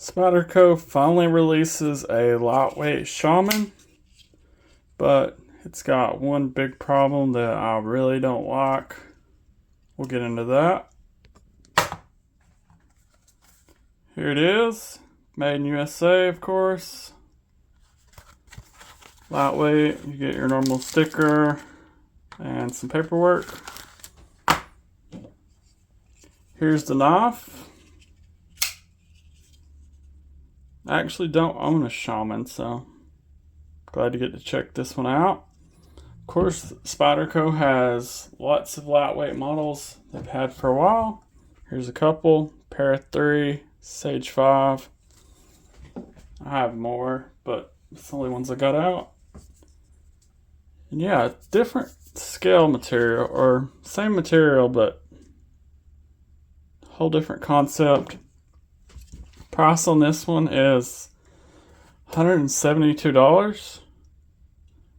Spyderco finally releases a lightweight Shaman, but it's got one big problem that I really don't like. We'll get into that. Here it is, made in USA, of course. Lightweight, you get your normal sticker and some paperwork. Here's the knife. I actually don't own a Shaman, so glad to get to check this one out. Of course, Spyderco has lots of lightweight models they've had for a while. Here's a couple, Para 3, Sage 5. I have more, but it's the only ones I got out. And yeah, different scale material, or same material, but whole different concept. Price on this one is $172,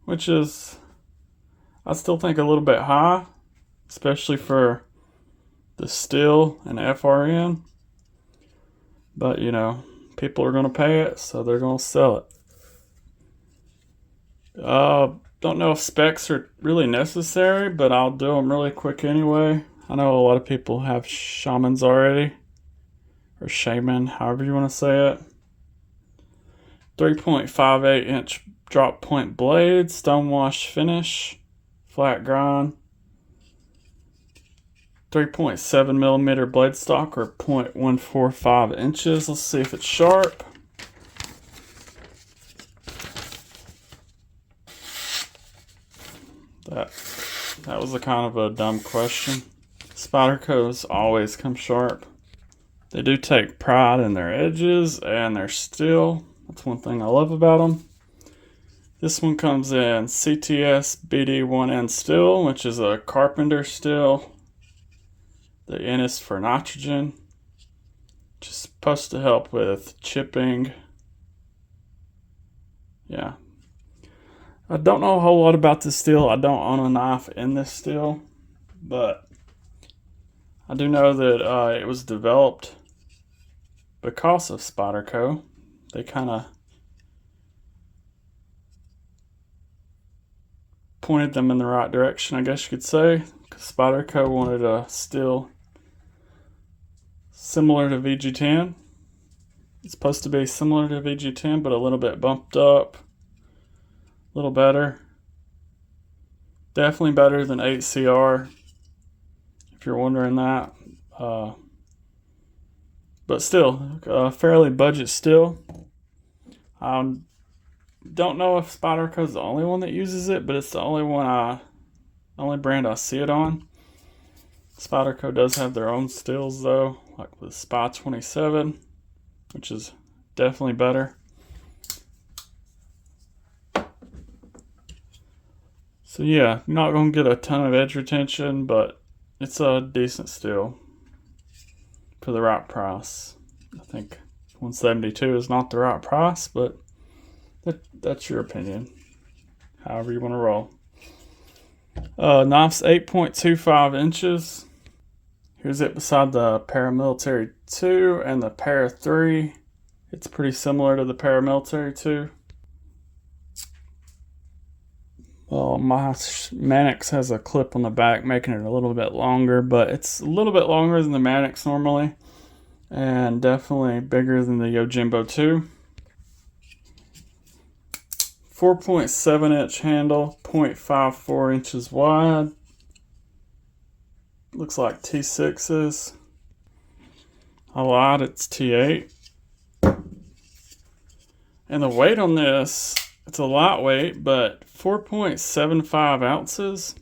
which is, I still think, a little bit high, especially for the steel and FRN. But you know, people are going to pay it, so they're going to sell it. Don't know if specs are really necessary, but I'll do them really quick anyway. I know a lot of people have Shamans already, or Shaman, however you want to say it. 3.58 inch drop point blade, stonewash finish, flat grind. 3.7 millimeter blade stock, or 0.145 inches. Let's see if it's sharp. That was a kind of a dumb question. Spyderco's always come sharp. They do take pride in their edges and their steel. That's one thing I love about them. This one comes in CTS BD1N steel, which is a carpenter steel. The N is for nitrogen, which is supposed to help with chipping. Yeah. I don't know a whole lot about this steel. I don't own a knife in this steel, but I do know that it was developed because of Spyderco. They kind of pointed them in the right direction, I guess you could say, because Spyderco wanted a steel similar to VG10. It's supposed to be similar to VG10, but a little bit bumped up, a little better. Definitely better than 8CR, if you're wondering that. But still, fairly budget steel. Don't know if Spyderco's the only one that uses it, but it's the only brand I see it on. Spyderco does have their own steels though, like with Spy 27, which is definitely better. So yeah, you're not going to get a ton of edge retention, but it's a decent steel for the right price. I think 172 is not the right price, but that's your opinion. However you want to roll. Knife's 8.25 inches. Here's it beside the Paramilitary 2 and the Para 3. It's pretty similar to the Paramilitary 2. Well, my Mannix has a clip on the back making it a little bit longer, but it's a little bit longer than the Mannix normally, and definitely bigger than the Yojimbo 2. 4.7 inch handle, 0.54 inches wide. Looks like T6s. I lied, it's T8. And the weight on this, it's a lightweight, but 4.75 ounces,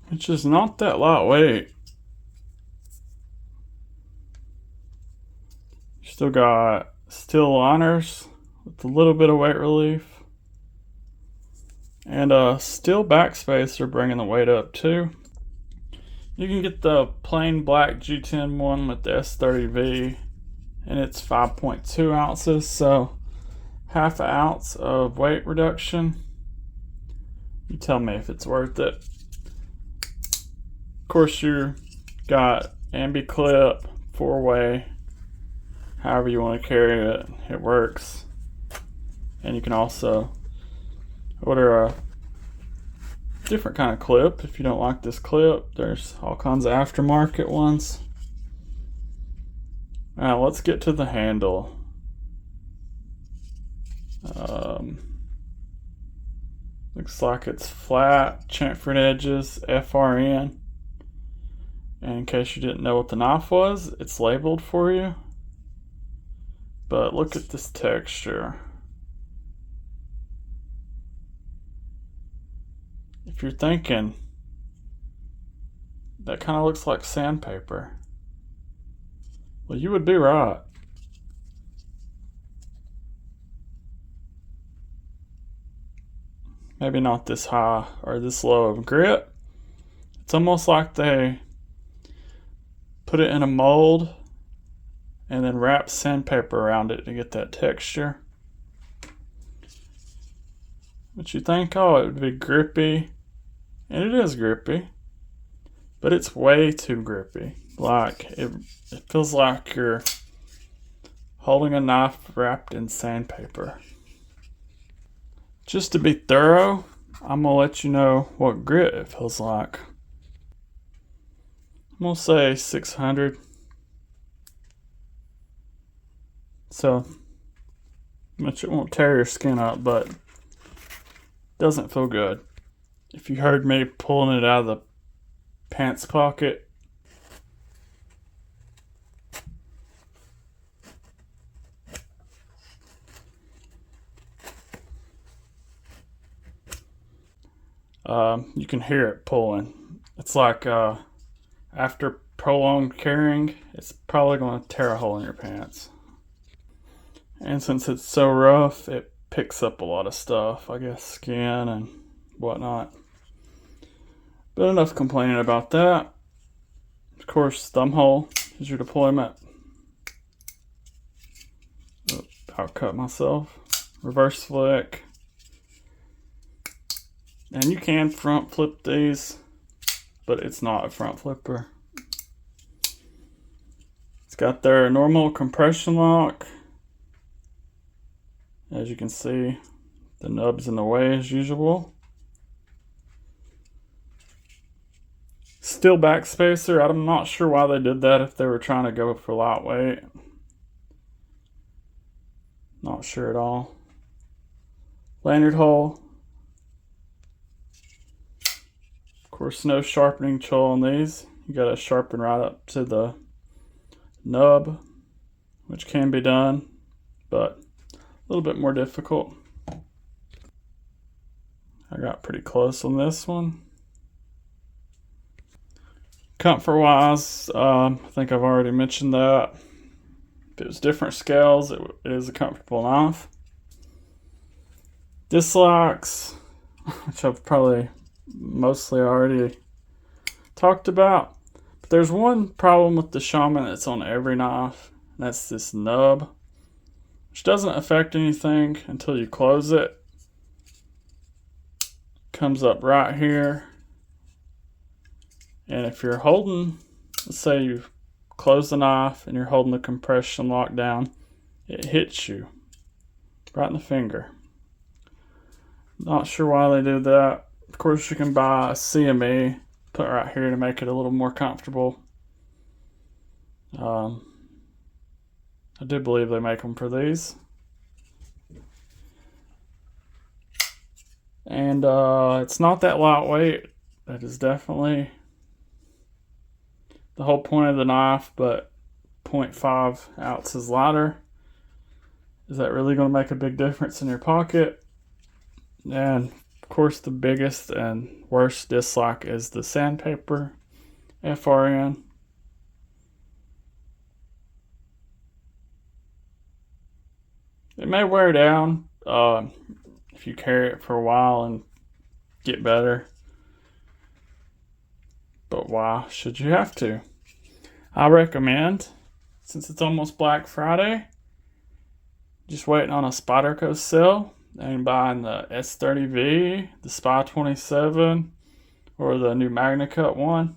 which is not that lightweight. Still got steel liners with a little bit of weight relief. And a steel backspacer bringing the weight up too. You can get the plain black G10 one with the S30V, and it's 5.2 ounces, so half an ounce of weight reduction. You tell me if it's worth it. Of course, you got ambi clip, 4-way, however you want to carry it, it works. And you can also order a different kind of clip if you don't like this clip. There's all kinds of aftermarket ones. Now let's get to the handle. Looks like it's flat, chamfered edges, FRN. And in case you didn't know what the knife was, it's labeled for you. But look at this texture. If you're thinking, that kind of looks like sandpaper. Well, you would be right. Maybe not this high or this low of grit. It's almost like they put it in a mold and then wrap sandpaper around it to get that texture. But you think, oh, it would be grippy. And it is grippy. But it's way too grippy. Like, it feels like you're holding a knife wrapped in sandpaper. Just to be thorough, I'm going to let you know what grit it feels like. I'm going to say 600. So, much it won't tear your skin up, but it doesn't feel good. If you heard me pulling it out of the pants pocket, you can hear it pulling. It's like after prolonged carrying, it's probably going to tear a hole in your pants. And since it's so rough, it picks up a lot of stuff, I guess skin and whatnot. But enough complaining about that. Of course, thumb hole is your deployment. Oh, I'll cut myself. Reverse flick. And you can front flip these, but it's not a front flipper. It's got their normal compression lock. As you can see, the nub's in the way as usual. Steel back spacer. I'm not sure why they did that, if they were trying to go for lightweight. Not sure at all. Lanyard hole. Of course, no sharpening tool on these. You gotta sharpen right up to the nub, which can be done, but a little bit more difficult. I got pretty close on this one. Comfort wise, I think I've already mentioned that. If it was different scales, it is a comfortable knife. Dislikes, which I've probably mostly already talked about. But there's one problem with the Shaman that's on every knife, and that's this nub, which doesn't affect anything until you close it. Comes up right here. And if you're holding, let's say you close the knife and you're holding the compression lock down, it hits you right in the finger. Not sure why they do that. Of course, you can buy a CME, put right here to make it a little more comfortable. I do believe they make them for these. And it's not that lightweight. That is definitely the whole point of the knife, but 0.5 ounces lighter. Is that really going to make a big difference in your pocket? And of course, the biggest and worst dislike is the sandpaper, FRN. It may wear down if you carry it for a while and get better. But why should you have to? I recommend, since it's almost Black Friday, just waiting on a Spyderco sale and buying the S30V, the Spy 27, or the new Magna Cut one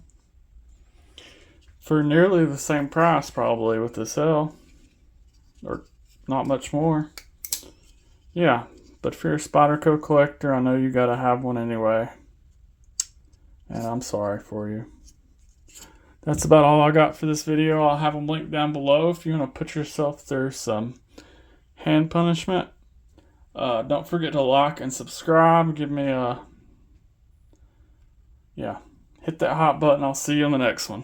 for nearly the same price probably with the sale. or not much more. Yeah, but if you're a Spyderco collector, I know you gotta have one anyway. And I'm sorry for you. That's about all I got for this video. I'll have them linked down below if you want to put yourself through some hand punishment. Don't forget to like and subscribe. Give me a... hit that hot button. I'll see you on the next one.